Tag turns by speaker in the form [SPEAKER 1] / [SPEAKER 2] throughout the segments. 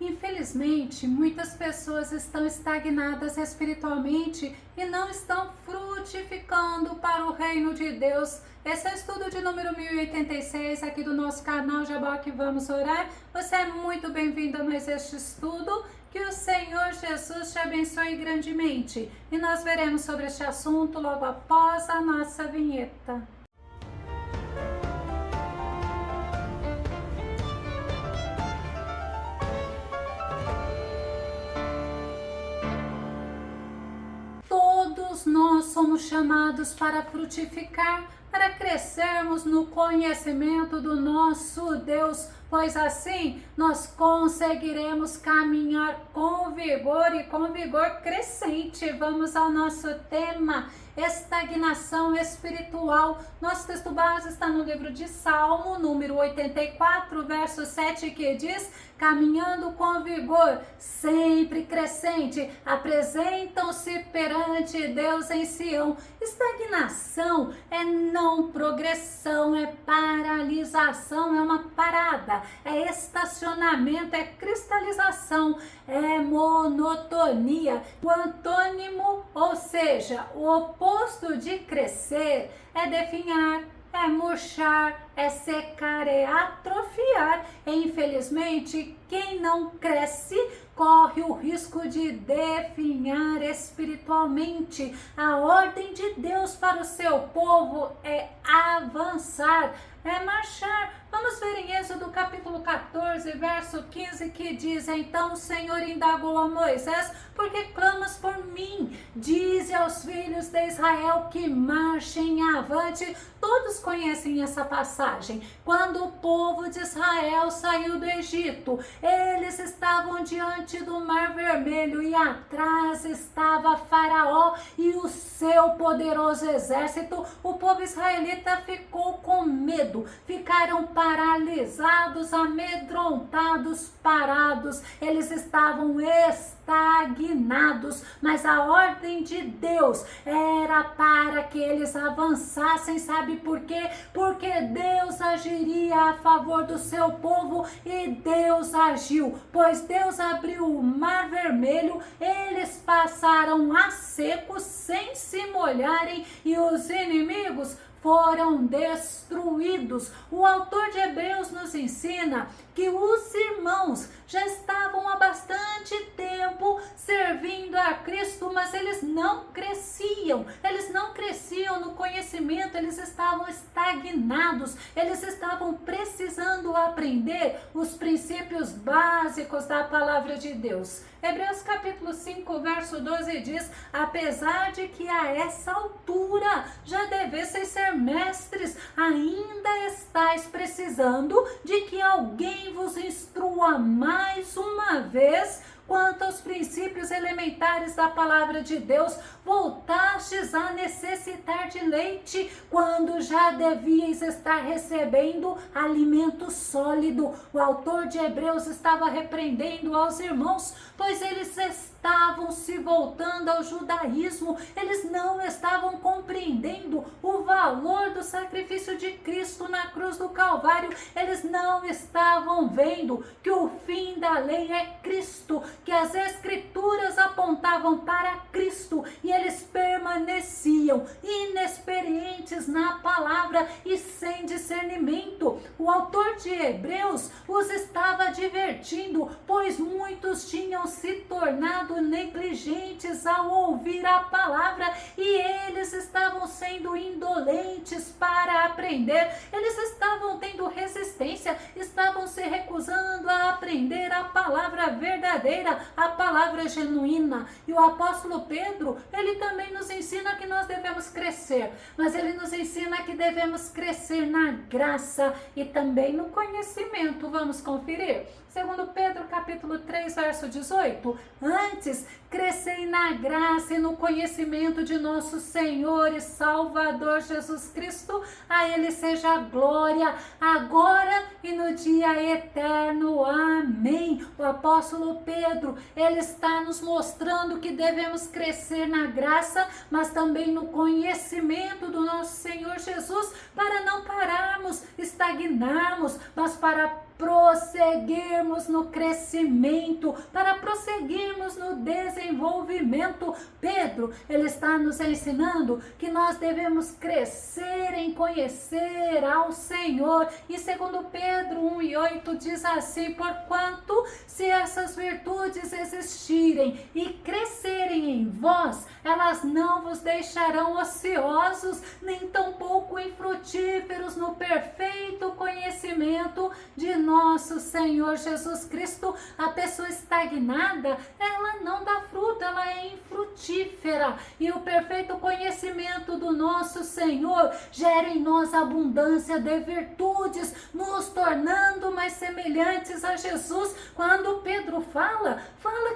[SPEAKER 1] Infelizmente, muitas pessoas estão estagnadas espiritualmente e não estão frutificando para o reino de Deus. Esse é o estudo de número 1086 aqui do nosso canal Jaboque Vamos Orar. Você é muito bem-vindo a mais este estudo. Que o Senhor Jesus te abençoe grandemente. E nós veremos sobre este assunto logo após a nossa vinheta. Todos nós somos chamados para frutificar, para crescermos no conhecimento do nosso Deus, pois assim nós conseguiremos caminhar com vigor e com vigor crescente. Vamos ao nosso tema: estagnação espiritual. Nosso texto base está no livro de Salmo, número 84, verso 7, que diz: caminhando com vigor, sempre crescente, apresentam-se perante Deus em Sião. Estagnação é não progressão, é paralisação, é uma parada, é estacionamento, é cristalização, é monotonia. O antônimo, ou seja, o oposto de crescer, é definhar, é murchar, é secar, é atrofiar. E, infelizmente, quem não cresce corre o risco de definhar espiritualmente. A ordem de Deus para o seu povo é avançar, é marchar. Vamos ver em Êxodo capítulo 14, verso 15, que diz: então o Senhor indagou a Moisés: por que clamas por mim? Dize aos filhos de Israel que marchem avante. Todos conhecem essa passagem. Quando o povo de Israel saiu do Egito, eles estavam diante do Mar Vermelho e atrás estava Faraó e o seu poderoso exército. O povo israelita ficou com medo, ficaram paralisados, amedrontados, parados. Eles estavam estagnados, mas a ordem de Deus era para que eles avançassem. Sabe por quê? Porque Deus agiria a favor do seu povo e Deus agiu, pois Deus abriu o Mar Vermelho, eles passaram a seco sem se molharem e os inimigos foram destruídos. O autor de Hebreus nos ensina que os irmãos já estavam há bastante tempo servindo a Cristo, mas eles não cresciam no conhecimento, eles estavam estagnados, eles estavam precisando aprender os princípios básicos da palavra de Deus. Hebreus capítulo 5, verso 12 diz: apesar de que a essa altura já devesseis ser mestres, ainda estáis precisando de que alguém vos instrua mais uma vez quanto aos princípios elementares da palavra de Deus. Voltastes a necessitar de leite, quando já devíeis estar recebendo alimento sólido. O autor de Hebreus estava repreendendo aos irmãos, pois eles estavam se voltando ao judaísmo, eles não estavam compreendendo o valor do sacrifício de Cristo na cruz do Calvário. Eles não estavam vendo que o fim da lei é Cristo, que as escrituras apontavam para Cristo, e eles permaneciam inexperientes na palavra e sem discernimento. O autor de Hebreus os estava advertindo, pois muitos tinham se tornado negligentes ao ouvir a palavra e eles estavam sendo indolentes para aprender. Eles estavam tendo resistência, estavam se recusando a aprender a palavra verdadeira, a palavra genuína. E o apóstolo Pedro, ele também nos ensina que nós devemos crescer, mas ele nos ensina que devemos crescer na graça e também no conhecimento. Vamos conferir? Segundo Pedro capítulo 3, verso 18: antes crescei na graça e no conhecimento de nosso Senhor e Salvador Jesus Cristo. A Ele seja a glória, agora e no dia eterno. Amém. O apóstolo Pedro, ele está nos mostrando que devemos crescer na graça, mas também no conhecimento do nosso Senhor Jesus, para não pararmos, estagnarmos, mas para prosseguirmos no crescimento, para prosseguirmos no desenvolvimento. Pedro, ele está nos ensinando que nós devemos crescer em conhecer ao Senhor. E segundo Pedro 1:8 diz assim: porquanto se essas virtudes existirem e crescerem em vós, elas não vos deixarão ociosos, nem tampouco infrutíferos no perfeito conhecimento de nosso Senhor Jesus Cristo. A pessoa estagnada, ela não dá fruto, ela é infrutífera. E o perfeito conhecimento do nosso Senhor gera em nós abundância de virtudes, nos tornando mais semelhantes a Jesus. Quando Pedro fala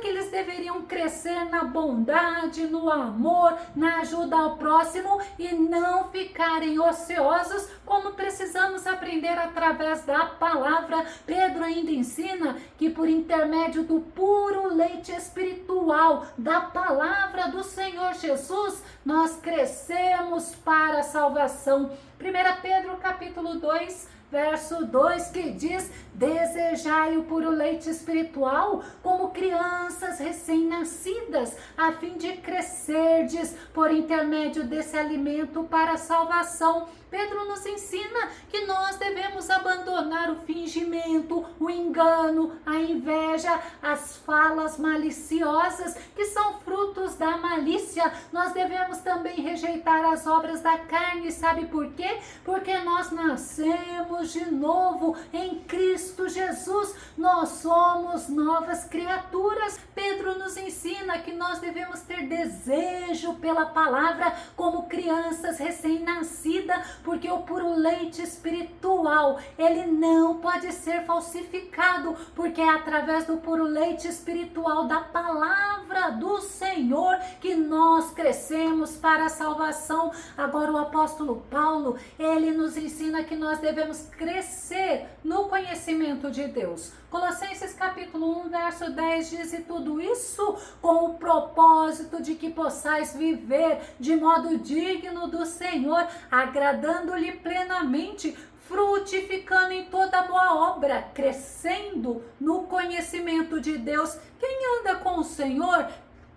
[SPEAKER 1] que eles deveriam crescer na bondade, no amor, na ajuda ao próximo e não ficarem ociosos, como precisamos aprender através da palavra. Pedro ainda ensina que por intermédio do puro leite espiritual, da palavra do Senhor Jesus, nós crescemos para a salvação. 1 Pedro capítulo 2, verso 2, que diz: desejai o puro leite espiritual como crianças recém-nascidas, a fim de crescerdes por intermédio desse alimento para a salvação. Pedro nos ensina que nós devemos abandonar o fingimento, o engano, a inveja, as falas maliciosas, que são frutos da malícia. Nós devemos também rejeitar as obras da carne. Sabe por quê? Porque nós nascemos de novo em Cristo Jesus. Nós somos novas criaturas. Pedro nos ensina que nós devemos ter desejo pela palavra como crianças recém-nascidas, porque o puro leite espiritual, ele não pode ser falsificado, porque é através do puro leite espiritual da palavra do Senhor que nós crescemos para a salvação. Agora o apóstolo Paulo, ele nos ensina que nós devemos crescer no conhecimento de Deus. Colossenses capítulo 1, verso 10 diz: e tudo isso com o propósito de que possais viver de modo digno do Senhor, agradando-lhe plenamente, frutificando em toda boa obra, crescendo no conhecimento de Deus. Quem anda com o Senhor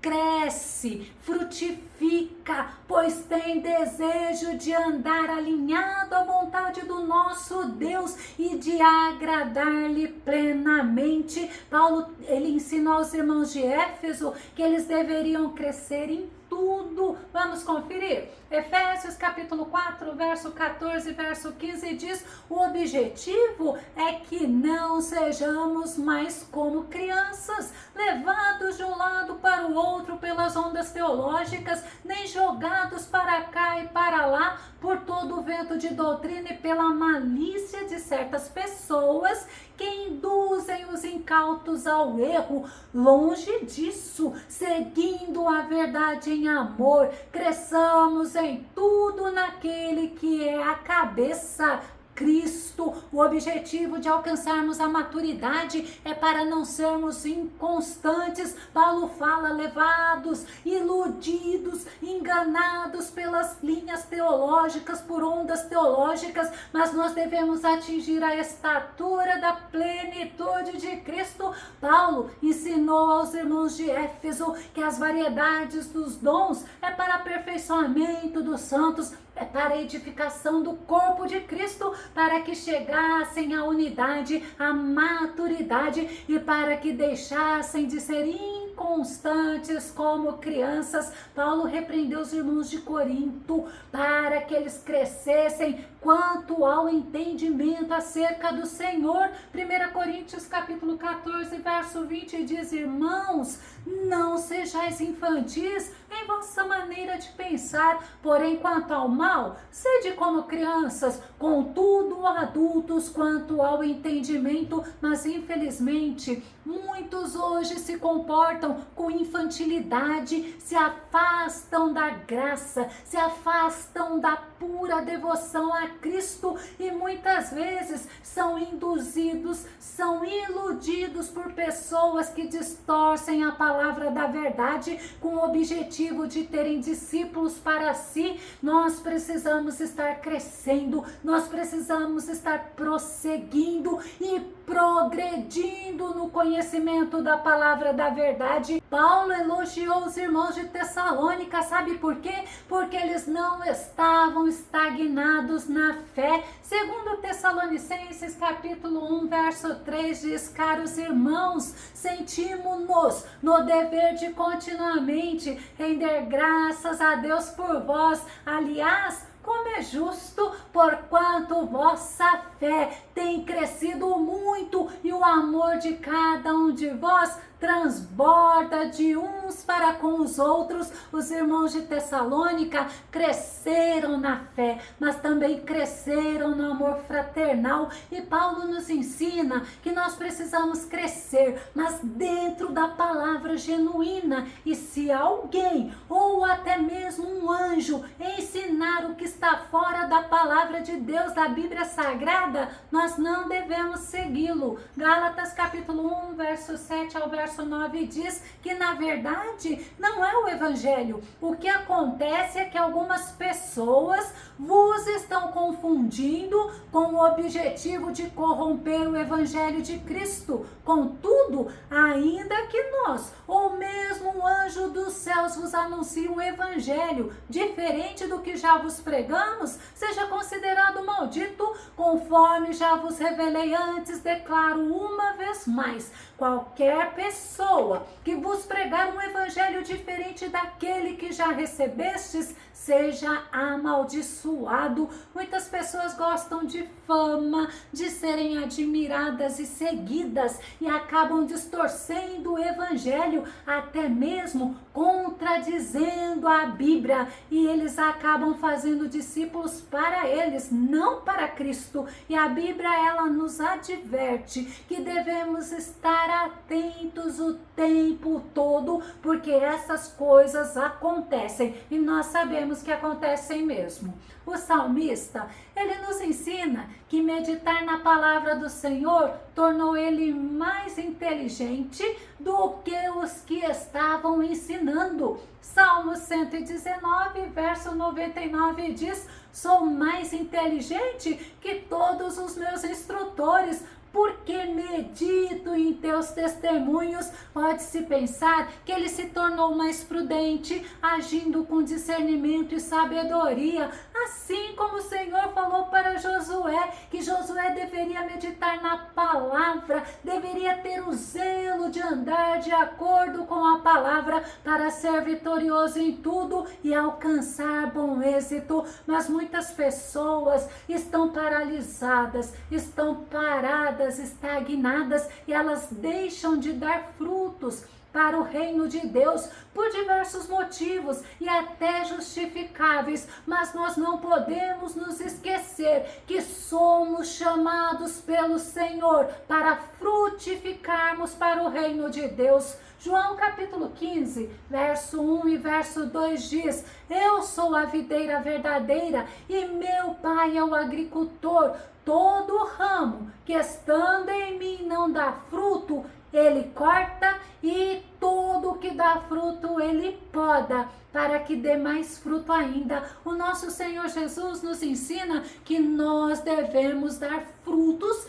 [SPEAKER 1] cresce, frutifica, pois tem desejo de andar alinhado à vontade do nosso Deus e de agradar-lhe plenamente. Paulo, ele ensinou aos irmãos de Éfeso que eles deveriam crescer em tudo. Vamos conferir? Efésios capítulo 4, verso 14, verso 15 diz: o objetivo é que não sejamos mais como crianças, levados de um lado para o outro pelas ondas teológicas, nem jogados para cá e para lá por todo o vento de doutrina e pela malícia de certas pessoas que induzem os incautos ao erro. Longe disso, seguindo a verdade em amor, cresçamos em tudo naquele que é a cabeça, Cristo. O objetivo de alcançarmos a maturidade é para não sermos inconstantes. Paulo fala: levados, iludidos, enganados pelas linhas teológicas, por ondas teológicas, mas nós devemos atingir a estatura da plenitude de Cristo. Paulo ensinou aos irmãos de Éfeso que as variedades dos dons é para aperfeiçoamento dos santos, é para a edificação do corpo de Cristo, para que chegassem à unidade, à maturidade e para que deixassem de ser inconstantes como crianças. Paulo repreendeu os irmãos de Corinto para que eles crescessem quanto ao entendimento acerca do Senhor. 1 Coríntios capítulo 14, verso 20 diz: irmãos, não sejais infantis em vossa maneira de pensar, porém quanto ao mal, sede como crianças, contudo adultos quanto ao entendimento. Mas infelizmente muitos hoje se comportam com infantilidade, se afastam da graça, se afastam da pura devoção a Cristo e muitas vezes são induzidos, são iludidos por pessoas que distorcem a palavra da verdade com o objetivo objetivo de terem discípulos para si, nós precisamos estar crescendo, nós precisamos estar prosseguindo e progredindo no conhecimento da palavra da verdade. Paulo elogiou os irmãos de Tessalônica, sabe por quê? Porque eles não estavam estagnados na fé. Segundo Tessalonicenses capítulo 1, verso 3 diz: caros irmãos, sentimos-nos no dever de continuamente render graças a Deus por vós. Aliás, como é justo, porquanto vossa fé tem crescido muito e o amor de cada um de vós transborda de uns para com os outros. Os irmãos de Tessalônica cresceram na fé, mas também cresceram no amor fraternal. E Paulo nos ensina que nós precisamos crescer, mas dentro da palavra genuína. E se alguém, ou até mesmo um anjo, ensinar o que está fora da palavra de Deus, da Bíblia Sagrada, nós não devemos segui-lo. Gálatas capítulo 1, verso 7 ao verso 9 diz que na verdade não é o evangelho. O que acontece é que algumas pessoas vos estão confundindo com o objetivo de corromper o evangelho de Cristo. Contudo, ainda que nós, ou mesmo um anjo dos céus vos anuncie um evangelho diferente do que já vos pregamos, seja considerado maldito, conforme já vos revelei antes, declaro uma vez mais: qualquer pessoa que vos pregar um evangelho diferente daquele que já recebestes, seja amaldiçoado. Muitas pessoas gostam de fama, de serem admiradas e seguidas, e acabam distorcendo o evangelho, até mesmo contradizendo a Bíblia, e eles acabam fazendo discípulos para eles, não para Cristo. E a Bíblia, ela nos adverte que devemos estar atentos o tempo todo, porque essas coisas acontecem e nós sabemos que acontecem mesmo. O salmista, ele nos ensina que meditar na palavra do Senhor tornou ele mais inteligente do que os que estavam ensinando. Salmo 119, verso 99 diz: sou mais inteligente que todos os meus instrutores, porque medito em teus testemunhos. Pode-se pensar que ele se tornou mais prudente, agindo com discernimento e sabedoria, assim como o Senhor falou para Josué, que Josué deveria meditar na palavra, deveria ter o zelo de andar de acordo com a palavra, para ser vitorioso em tudo e alcançar bom êxito. Mas muitas pessoas estão paralisadas, estão paradas, estagnadas, e elas deixam de dar frutos para o reino de Deus por diversos motivos e até justificáveis, mas nós não podemos nos esquecer que somos chamados pelo Senhor para frutificarmos para o reino de Deus. João capítulo 15, verso 1 e verso 2 diz: eu sou a videira verdadeira e meu pai é o agricultor. Todo ramo que estando em mim não dá fruto, ele corta, e todo que dá fruto ele poda, para que dê mais fruto ainda. O nosso Senhor Jesus nos ensina que nós devemos dar frutos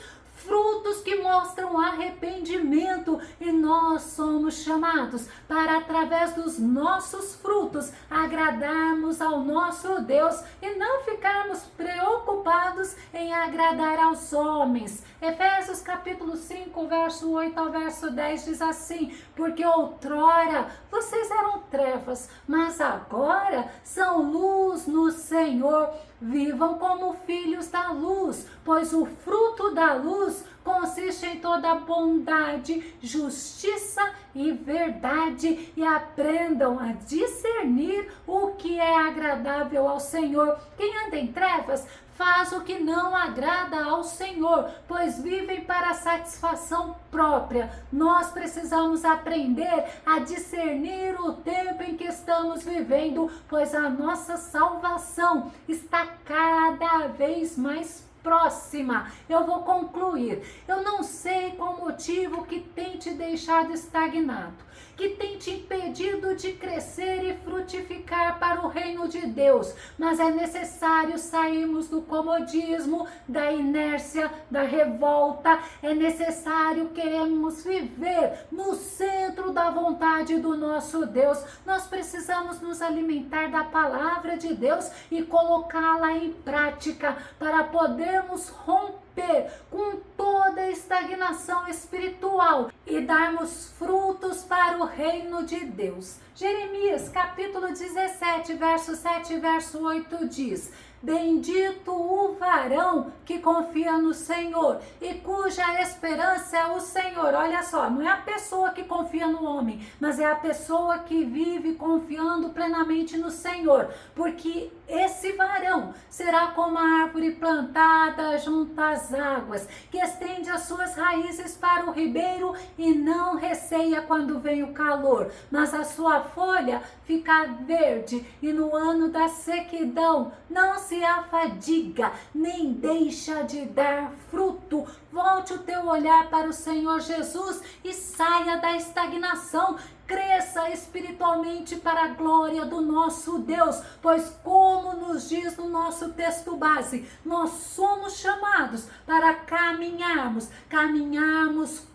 [SPEAKER 1] que mostram arrependimento, e nós somos chamados para, através dos nossos frutos, agradarmos ao nosso Deus e não ficarmos preocupados em agradar aos homens. Efésios capítulo 5, verso 8 ao verso 10 diz assim: porque outrora vocês eram trevas, mas agora são luz no Senhor. Vivam como filhos da luz, pois o fruto da luz consiste em toda bondade, justiça e verdade, e aprendam a discernir o que é agradável ao Senhor. Quem anda em trevas faz o que não agrada ao Senhor, pois vivem para a satisfação própria. Nós precisamos aprender a discernir o tempo em que estamos vivendo, pois a nossa salvação está cada vez mais próxima. Eu vou concluir. Eu não sei qual motivo que tem te deixado estagnado, que tem te impedido de crescer e frutificar para o reino de Deus, mas é necessário sairmos do comodismo, da inércia, da revolta. É necessário queremos viver no centro da vontade do nosso Deus. Nós precisamos nos alimentar da palavra de Deus e colocá-la em prática para podermos romper com toda a estagnação espiritual e darmos frutos para o reino de Deus. Jeremias capítulo 17, verso 7 e verso 8 diz: bendito o varão que confia no Senhor e cuja esperança é o Senhor. Olha só, não é a pessoa que confia no homem, mas é a pessoa que vive confiando plenamente no Senhor, porque esse varão será como a árvore plantada junto às águas, que estende as suas raízes para o ribeiro e não receia quando vem o calor, mas a sua folha fica verde e no ano da sequidão não se afadiga, nem deixa de dar fruto. Volte o teu olhar para o Senhor Jesus e saia da estagnação. Cresça espiritualmente para a glória do nosso Deus, pois como nos diz no nosso texto base, nós somos chamados para caminharmos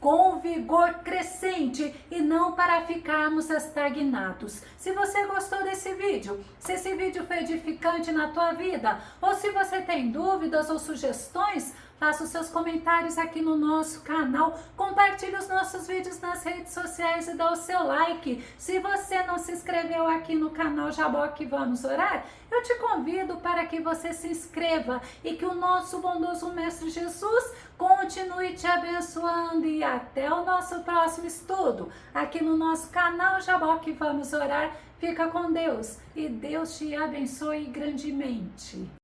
[SPEAKER 1] com vigor crescente e não para ficarmos estagnados. Se você gostou desse vídeo, se esse vídeo foi edificante na tua vida, ou se você tem dúvidas ou sugestões, faça os seus comentários aqui no nosso canal, compartilhe os nossos vídeos nas redes sociais e dá o seu like. Se você não se inscreveu aqui no canal Jaboque Vamos Orar, eu te convido para que você se inscreva e que o nosso bondoso Mestre Jesus continue te abençoando. E até o nosso próximo estudo aqui no nosso canal Jaboque Vamos Orar. Fica com Deus e Deus te abençoe grandemente.